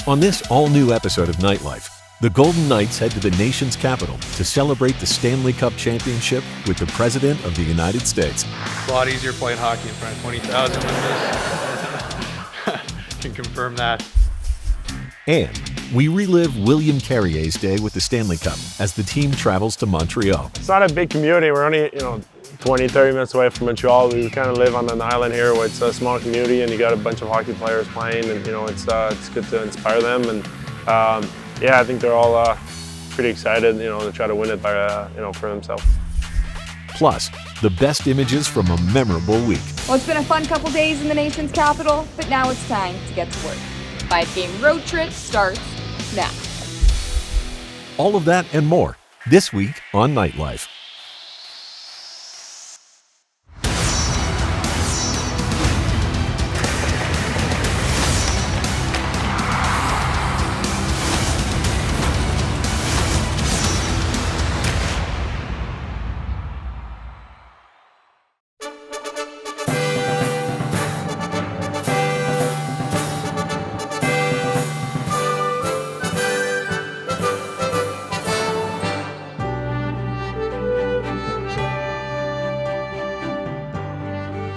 On this all-new episode of Nightlife, the Golden Knights head to the nation's capital to celebrate the Stanley Cup championship with the President of the United States. It's a lot easier playing hockey in front of 20,000 with this. Can confirm that. And we relive William Carrier's day with the Stanley Cup as the team travels to Montreal. It's not a big community. We're only, 20, 30 minutes away from Montreal. We kind of live on an island here where it's a small community and you got a bunch of hockey players playing, and it's good to inspire them. And I think they're all pretty excited, to try to win it by, for themselves. Plus, the best images from a memorable week. Well, it's been a fun couple days in the nation's capital, but now it's time to get to work. 5-game road trip starts now. All of that and more this week on Nightlife.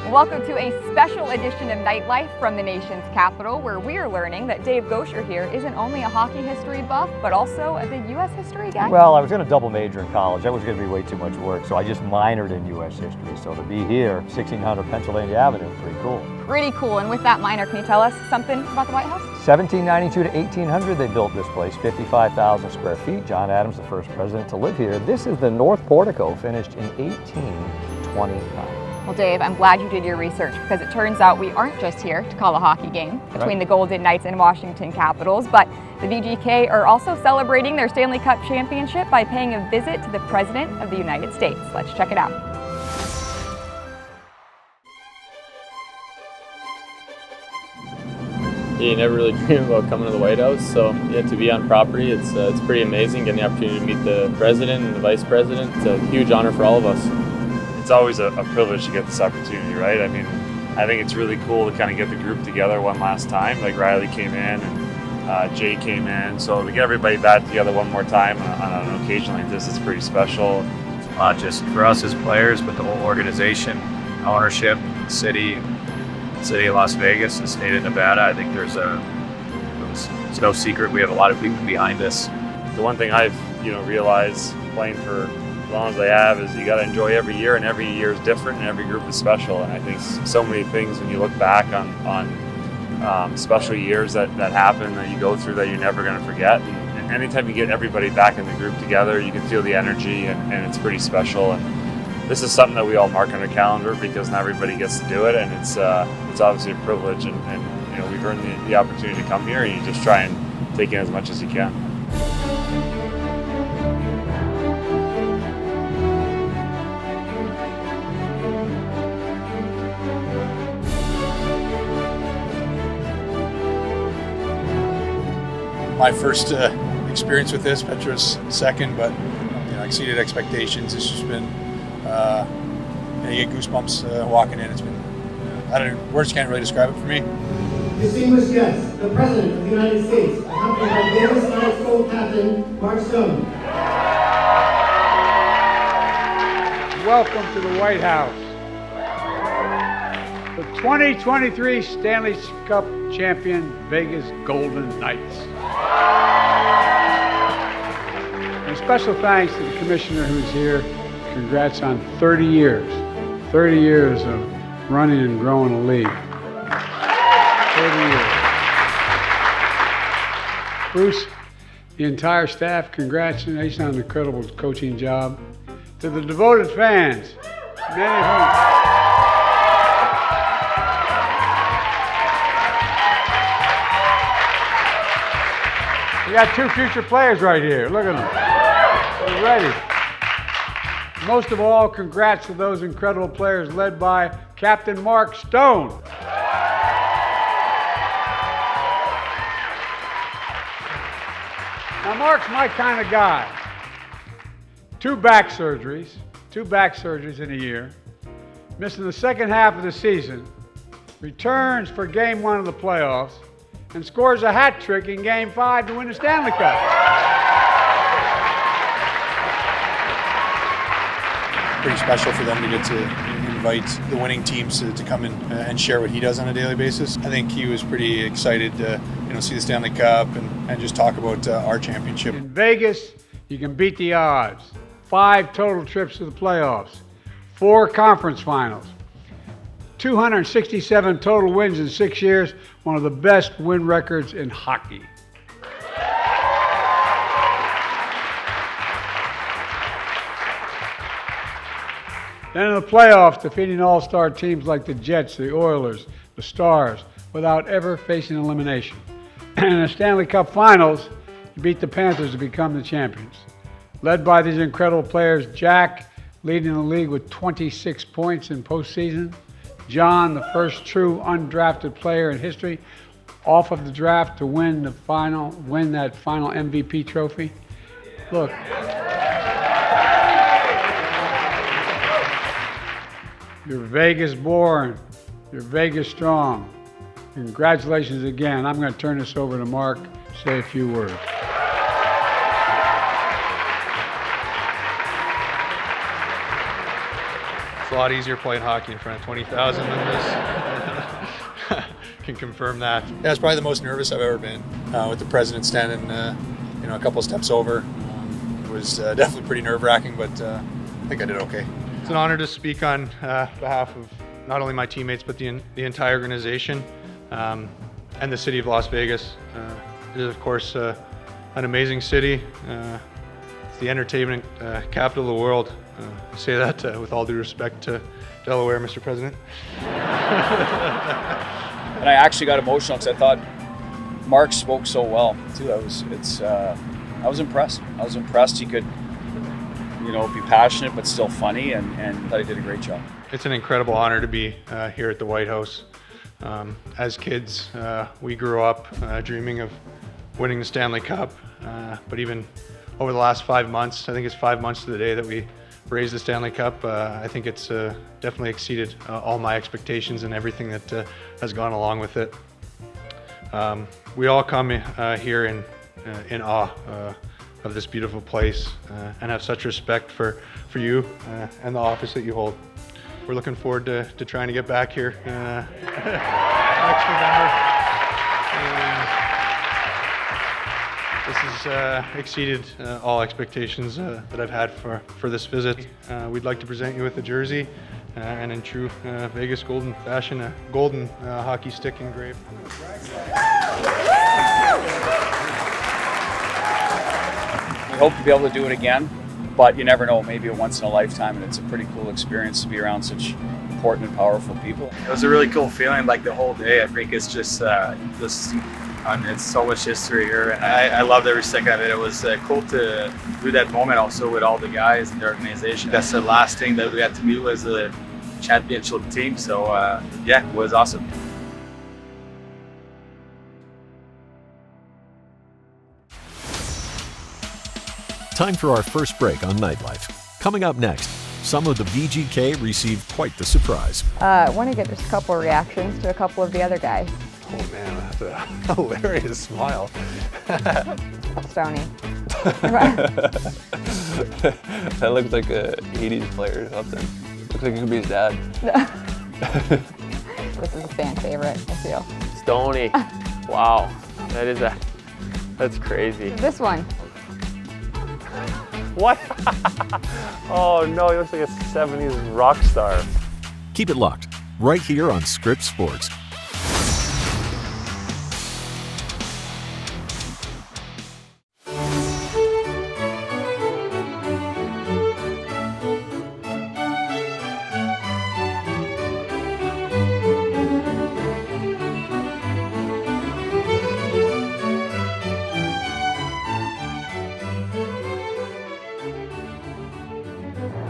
Welcome to a special edition of Nightlife from the nation's capital, where we are learning that Dave Gosher here isn't only a hockey history buff, but also a big U.S. history guy. Well, I was going to double major in college. That was going to be way too much work, so I just minored in U.S. history. So to be here, 1600 Pennsylvania Avenue, pretty cool. Pretty cool. And with that minor, can you tell us something about the White House? 1792 to 1800, they built this place, 55,000 square feet. John Adams, the first president to live here. This is the North Portico, finished in 1829. Well, Dave, I'm glad you did your research, because it turns out we aren't just here to call a hockey game between the Golden Knights and Washington Capitals, but the VGK are also celebrating their Stanley Cup championship by paying a visit to the President of the United States. Let's check it out. You never really dream about coming to the White House, so to be on property, it's pretty amazing. Getting the opportunity to meet the President and the Vice President, it's a huge honor for all of us. It's always a privilege to get this opportunity, right? I mean, I think it's really cool to kind of get the group together one last time. Like Riley came in and Jay came in, so to get everybody back together one more time on an occasion like this is pretty special. Not just for us as players, but the whole organization, ownership, city of Las Vegas, the state of Nevada. I think it's no secret we have a lot of people behind us. The one thing I've realized playing for as long as I have is you got to enjoy every year, and every year is different and every group is special. And I think so many things when you look back on special years that happen, that you go through, that you're never going to forget. And anytime you get everybody back in the group together, you can feel the energy, and it's pretty special. And this is something that we all mark on our calendar because not everybody gets to do it, and it's obviously a privilege. And we've earned the opportunity to come here, and you just try and take in as much as you can. My first experience with this, Petra's second, but exceeded expectations. It's just been, you get goosebumps walking in. It's been, words can't really describe it for me. Distinguished guests, the President of the United States, accompanied by Davis Knights gold captain Mark Stone. Welcome to the White House. The 2023 Stanley Cup champion Vegas Golden Knights. And special thanks to the commissioner who's here. Congrats on 30 years. 30 years of running and growing a league. 30 years. Bruce, the entire staff, congratulations on an incredible coaching job. To the devoted fans, many of whom we got two future players right here. Look at them. They're ready. Most of all, congrats to those incredible players led by Captain Mark Stone. Now, Mark's my kind of guy. Two back surgeries in a year, missing the second half of the season, returns for game one of the playoffs, and scores a hat trick in Game 5 to win the Stanley Cup. Pretty special for them to get to invite the winning teams to come in and share what he does on a daily basis. I think he was pretty excited to see the Stanley Cup and just talk about our championship. In Vegas, you can beat the odds. 5 total trips to the playoffs, 4 conference finals, 267 total wins in 6 years, one of the best win records in hockey. Then in the playoffs, defeating all-star teams like the Jets, the Oilers, the Stars, without ever facing elimination. And in the Stanley Cup Finals, you beat the Panthers to become the champions. Led by these incredible players, Jack leading the league with 26 points in postseason. John, the first true undrafted player in history, off of the draft to win that final MVP trophy. Look. You're Vegas born. You're Vegas strong. Congratulations again. I'm going to turn this over to Mark to say a few words. It's a lot easier playing hockey in front of 20,000 than this. Can confirm that. Yeah, it's probably the most nervous I've ever been with the president standing, a couple steps over. It was definitely pretty nerve-wracking, but I think I did okay. It's an honor to speak on behalf of not only my teammates, but the entire organization and the city of Las Vegas. It is, of course, an amazing city. It's the entertainment capital of the world. I say that with all due respect to Delaware, Mr. President. And I actually got emotional because I thought Mark spoke so well too. I was impressed. I was impressed he could, be passionate but still funny, and thought he did a great job. It's an incredible honor to be here at the White House. As kids, we grew up dreaming of winning the Stanley Cup, but even over the last 5 months, I think it's 5 months to the day that we raised the Stanley Cup, I think it's definitely exceeded all my expectations and everything that has gone along with it. We all come here in awe of this beautiful place and have such respect for you and the office that you hold. We're looking forward to trying to get back here next November. This has exceeded all expectations that I've had for this visit. We'd like to present you with a jersey and in true Vegas Golden fashion, a golden hockey stick engraved. We hope to be able to do it again, but you never know, maybe a once in a lifetime, and it's a pretty cool experience to be around such important and powerful people. It was a really cool feeling, like the whole day. I think it's just it's so much history here, and I loved every second of it. It was cool to do that moment also with all the guys in the organization. That's the last thing that we had to do as a championship team, so yeah, it was awesome. Time for our first break on Nightlife. Coming up next, some of the VGK received quite the surprise. I want to get just a couple of reactions to a couple of the other guys. Oh man, that's a hilarious smile. Stony. That looks like a 80s player or something. Looks like it could be his dad. This is a fan favorite, I feel. Stony. Wow. That's crazy. This one. What? Oh no, he looks like a 70s rock star. Keep it locked, right here on Scripps Sports.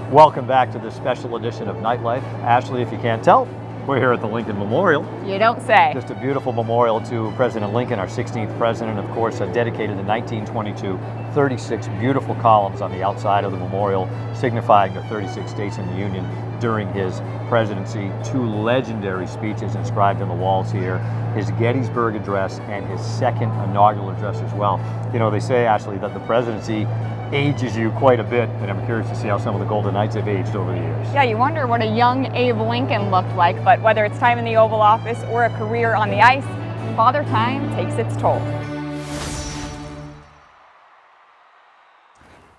Welcome back to this special edition of Nightlife. Ashley, if you can't tell, we're here at the Lincoln Memorial. You don't say. Just a beautiful memorial to President Lincoln, our 16th president, of course, dedicated in 1922. 36 beautiful columns on the outside of the memorial, signifying the 36 states in the Union. during his presidency. 2 legendary speeches inscribed on the walls here, his Gettysburg Address and his second inaugural address as well. You know, they say, Ashley, that the presidency ages you quite a bit, and I'm curious to see how some of the Golden Knights have aged over the years. Yeah, you wonder what a young Abe Lincoln looked like, but whether it's time in the Oval Office or a career on the ice, Father Time takes its toll.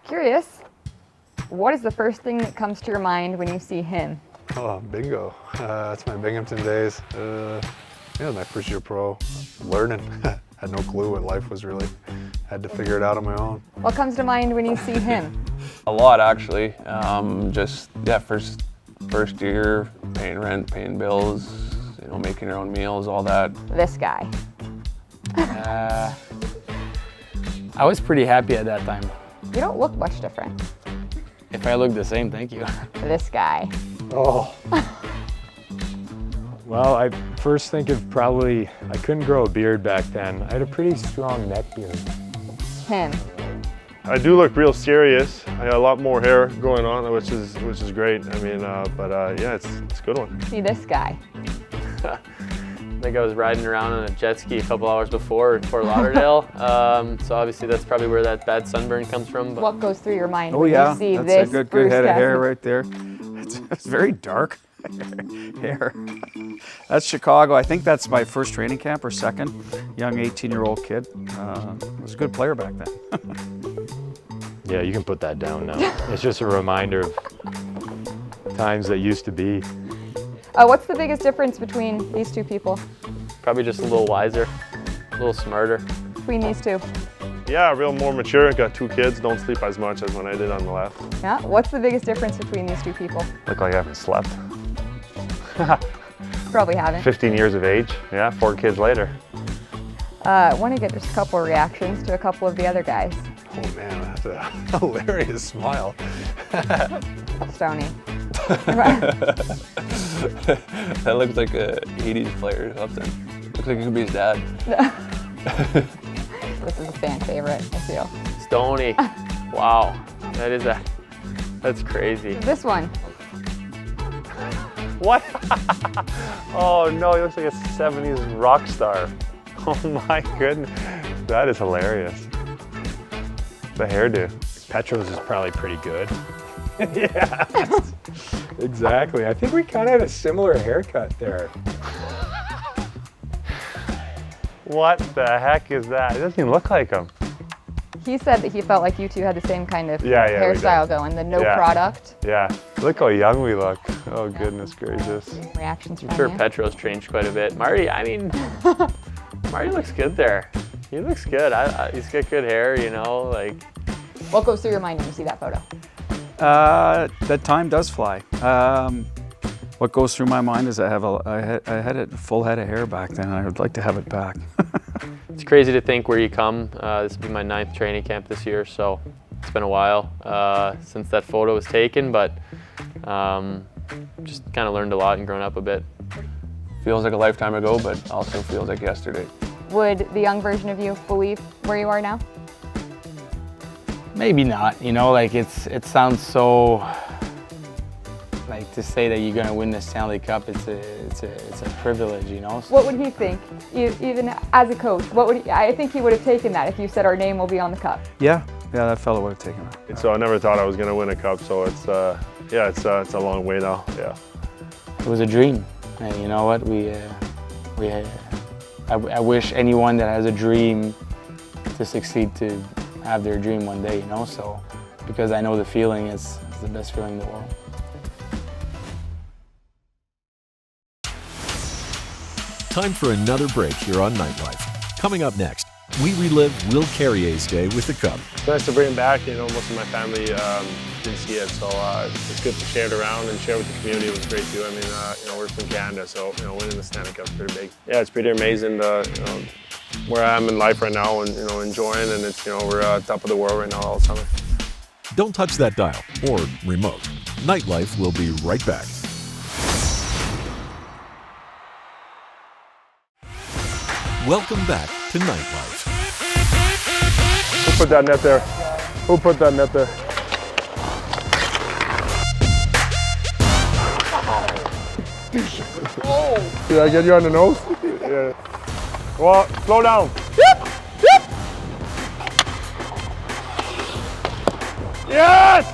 Curious, what is the first thing that comes to your mind when you see him? Oh, bingo. That's my Binghamton days. Yeah, my first year pro. Learning. Had no clue what life was really. Had to figure it out on my own. What comes to mind when you see him? A lot, actually. Just, yeah, first year, paying rent, paying bills, you know, making your own meals, all that. This guy. I was pretty happy at that time. You don't look much different. If I look the same, thank you. This guy. Oh. Well, I first think of probably, I couldn't grow a beard back then. I had a pretty strong neck beard. Him. I do look real serious. I got a lot more hair going on, which is great. I mean, yeah, it's a good one. See this guy. I think I was riding around on a jet ski a couple hours before in Fort Lauderdale. So obviously that's probably where that bad sunburn comes from. But What goes through your mind Oh when yeah, you see that's this a good Bruce head of hair Cassidy? right there. It's very dark hair. That's Chicago. I think that's my first training camp or second. Young 18-year-old kid. Was a good player back then. Yeah, you can put that down now. It's just a reminder of times that used to be. What's the biggest difference between these two people? probably just a little wiser, a little smarter. Between these two? Yeah, real more mature. Got 2 kids. Don't sleep as much as when I did on the left. Yeah. What's the biggest difference between these two people? Look like I haven't slept. Probably haven't. 15 years of age. Yeah, 4 kids later. I want to get just a couple of reactions to a couple of the other guys. Oh man, that's a hilarious smile. Stony. That looks like a 80s player or something. Looks like it could be his dad. This is a fan favorite, I feel. Stony. Wow. That's crazy. This one. What? Oh no, he looks like a 70s rock star. Oh my goodness. That is hilarious. The hairdo. Petros is probably pretty good. Yeah, exactly. I think we kind of had a similar haircut there. What the heck is that? It doesn't even look like him. He said that he felt like you two had the same kind of Yeah, we hairstyle did. going, the no Yeah. product. Yeah. Look how young we look. Oh goodness gracious. Reactions from I'm sure you? Petros changed quite a bit. Marty, I mean, Marty looks good there. He looks good. He's got good hair, you know, like. What goes through your mind when you see that photo? That time does fly. What goes through my mind is I had a full head of hair back then, and I would like to have it back. It's crazy to think where you come. This will be my 9th training camp this year, so it's been a while since that photo was taken, but just kind of learned a lot and grown up a bit. Feels like a lifetime ago, but also feels like yesterday. Would the young version of you believe where you are now? Maybe not, you know, like it sounds so, like to say that you're gonna win the Stanley Cup, it's a privilege, you know. What would he think, even as a coach? I think he would have taken that if you said our name will be on the cup. Yeah, that fellow would have taken it. So I never thought I was gonna win a cup, so it's it's a long way now. Yeah. It was a dream, and you know what, I wish anyone that has a dream to succeed to have their dream one day, you know, so, because I know the feeling is the best feeling in the world. Time for another break here on Nightlife. Coming up next, we relive Will Carrier's day with the Cub. It's nice to bring him back. You know, most of my family didn't see it, so it's good to share it around and share with the community. It was great too. I mean, you know, we're from Canada, so you know, winning the Stanley Cup is pretty big. Yeah, it's pretty amazing. You know, where I am in life right now, and you know, enjoying, and it's, you know, we're top of the world right now all summer. Don't touch that dial or remote. Nightlife will be right back. Welcome back to Nightlife. Who put that net there? Who put that net there? Did I get you on the nose? Yeah. Well, slow down. Yep. Yep. Yes!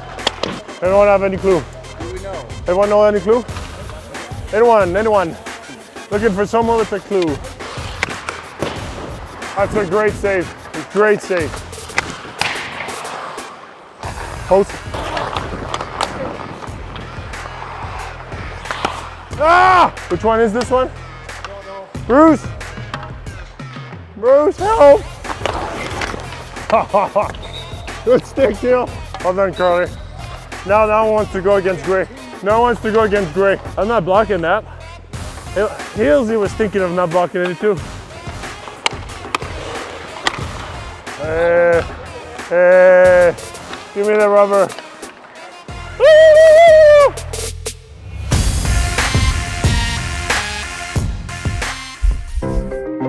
Anyone have any clue? Do we know? Anyone know any clue? Anyone? Looking for someone with a clue. That's a great save. Great save. Post. Ah! Which one is this one? Don't know. Bruce! Bruce, help! Good stick, Teal. Well done, Carly. Now that one wants to go against Gray. Now wants to go against Gray. I'm not blocking that. Halsey was thinking of not blocking it too. Hey, give me the rubber. Woo!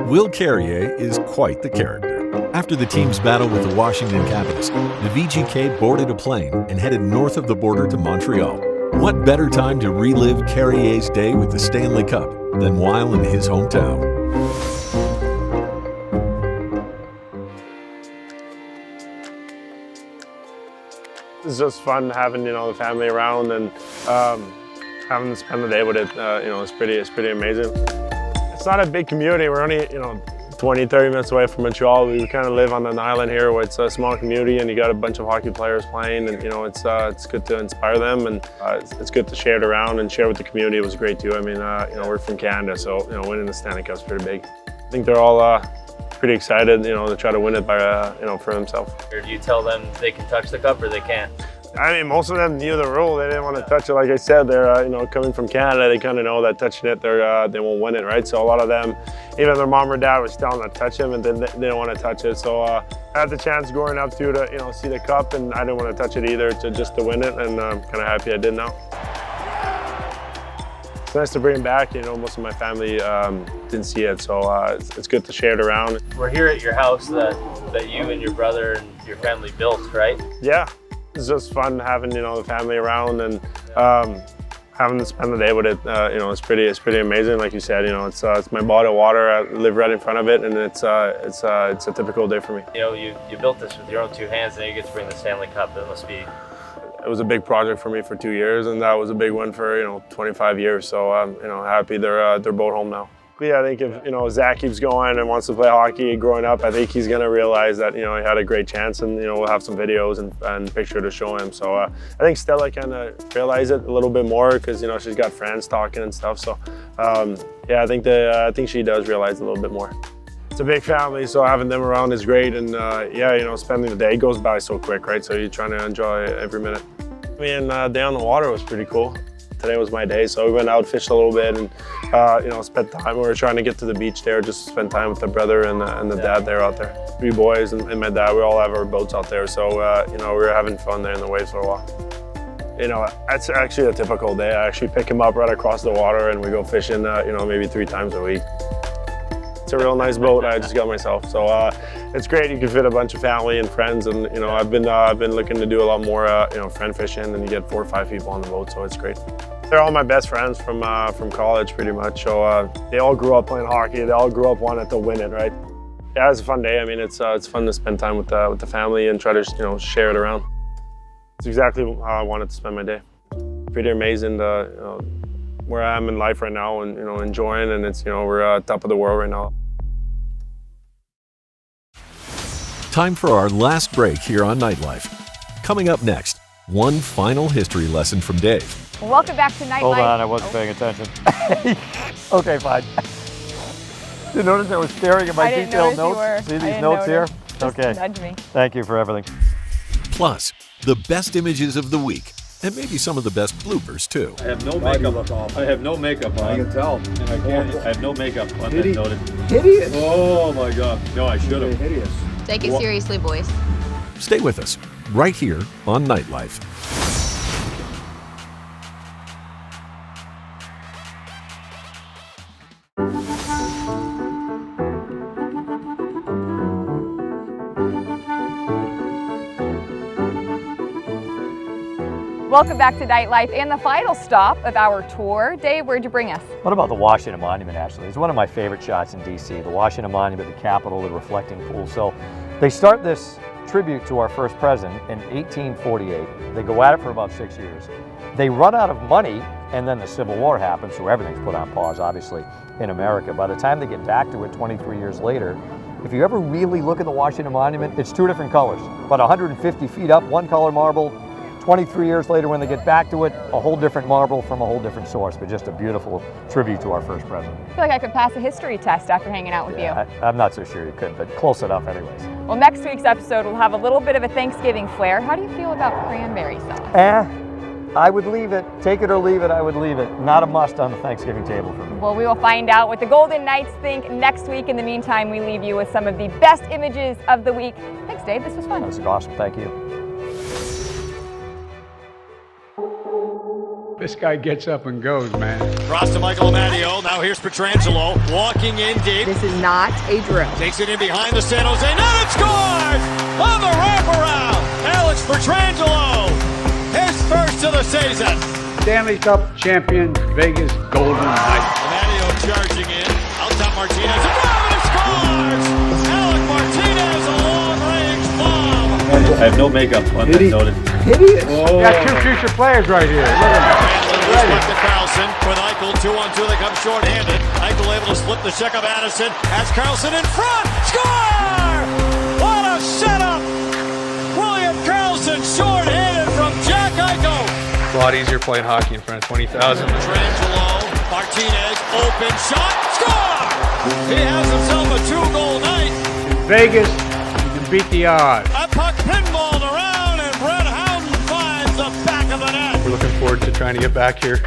Will Carrier is quite the character. After the team's battle with the Washington Capitals, the VGK boarded a plane and headed north of the border to Montreal. What better time to relive Carrier's day with the Stanley Cup than while in his hometown? It's just fun having the family around and having to spend the day with it. It's pretty amazing. It's not a big community. We're only 20, 30 minutes away from Montreal. We kind of live on an island here where it's a small community and you got a bunch of hockey players playing, and it's good to inspire them, and it's good to share it around and share with the community. It was great too. I mean, we're from Canada, so winning the Stanley Cup is pretty big. I think they're all pretty excited, to try to win it by for themselves. Or do you tell them they can touch the cup or they can't? I mean, most of them knew the rule. They didn't want to touch it. Like I said, they're coming from Canada. They kind of know that touching it, they won't win it, right? So a lot of them, even their mom or dad was telling them to touch him, and then they didn't want to touch it. So I had the chance growing up to see the cup, and I didn't want to touch it either, just to win it. And I'm kind of happy I did now. It's nice to bring it back. Most of my family didn't see it, so it's good to share it around. We're here at your house that you and your brother and your family built, right? Yeah. It's just fun having the family around and having to spend the day with it. It's pretty amazing. Like you said, it's my body of water. I live right in front of it, and it's a typical day for me. You built this with your own two hands, and you get to bring the Stanley Cup. It must be. It was a big project for me for 2 years, and that was a big one for 25 years. So I'm happy they're both home now. Yeah, I think if Zach keeps going and wants to play hockey growing up, I think he's gonna realize that he had a great chance, and we'll have some videos and picture to show him. So I think Stella kind of realized it a little bit more because she's got friends talking and stuff. So yeah, I think she does realize a little bit more. It's a big family, so having them around is great, and yeah, spending the day goes by so quick, right? So you're trying to enjoy every minute. I mean, day on the water was pretty cool. Today was my day, so we went out, fished a little bit, and spent time. We were trying to get to the beach there, just spend time with the brother and the dad there out there. 3 boys and my dad, we all have our boats out there, so we were having fun there in the waves for a while. It's actually a typical day. I actually pick him up right across the water, and we go fishing, maybe 3 times a week. It's a real nice boat I just got myself, so it's great. You can fit a bunch of family and friends, and I've been looking to do a lot more friend fishing, and you get 4 or 5 people on the boat, so it's great. They're all my best friends from college, pretty much. So they all grew up playing hockey. They all grew up wanting to win it, right? Yeah, it's a fun day. I mean, it's fun to spend time with the family and try to share it around. It's exactly how I wanted to spend my day. Pretty amazing, where I am in life right now, and enjoying, and it's we're top of the world right now. Time for our last break here on Nightlife. Coming up next, one final history lesson from Dave. Welcome back to Nightlife. Hold on, I wasn't paying attention. Okay, fine. Did you notice I was staring at my detailed notes? See these notes here? Okay. Nudge me. Thank you for everything. Plus, the best images of the week, and maybe some of the best bloopers too. I have no makeup. I have no makeup on. I can tell. And I have no makeup on that noted. Hideous. Oh my God. No, I should have. Hideous. Take it seriously, boys. Stay with us, right here on Nightlife. Welcome back to Nightlife and the final stop of our tour. Dave, where'd you bring us? What about the Washington Monument, actually? It's one of my favorite shots in D.C. The Washington Monument, the Capitol, the reflecting pool. So they start this tribute to our first president in 1848. They go at it for about 6 years. They run out of money, and then the Civil War happens, so everything's put on pause, obviously, in America. By the time they get back to it 23 years later, if you ever really look at the Washington Monument, it's two different colors. About 150 feet up, one color marble. 23 years later, when they get back to it, a whole different marble from a whole different source, but just a beautiful tribute to our first president. I feel like I could pass a history test after hanging out with you. I'm not so sure you could, but close enough anyways. Well, next week's episode will have a little bit of a Thanksgiving flair. How do you feel about cranberry sauce? I would leave it. Take it or leave it, I would leave it. Not a must on the Thanksgiving table for me. Well, we will find out what the Golden Knights think next week. In the meantime, we leave you with some of the best images of the week. Thanks, Dave. This was fun. That was awesome. Thank you. This guy gets up and goes, man. Cross to Michael Amadio. Now here's Pietrangelo walking in deep. This is not a drill. Takes it in behind the San Jose net and scores on the wraparound. Alex Pietrangelo, his first of the season. Stanley Cup champion, Vegas Golden Knights. Amadio charging in. Out top Martinez. And scores! Alex Martinez, a long-range bomb. I have no makeup on that noted. Hideous. Oh. Got two future players right here. Look at them. To Carlson with Eichel, 2-on-2. They come short-handed. Eichel able to slip the check of Addison. Has Carlson in front. Score! What a setup! William Carlson short-handed from Jack Eichel. It's a lot easier playing hockey in front of 20,000. Pietrangelo, Martinez, open shot, score! He has himself a 2-goal night. Vegas, you can beat the odds. A puck pinballed around and Brett Howden finds the back of the net. We're looking forward to trying to get back here.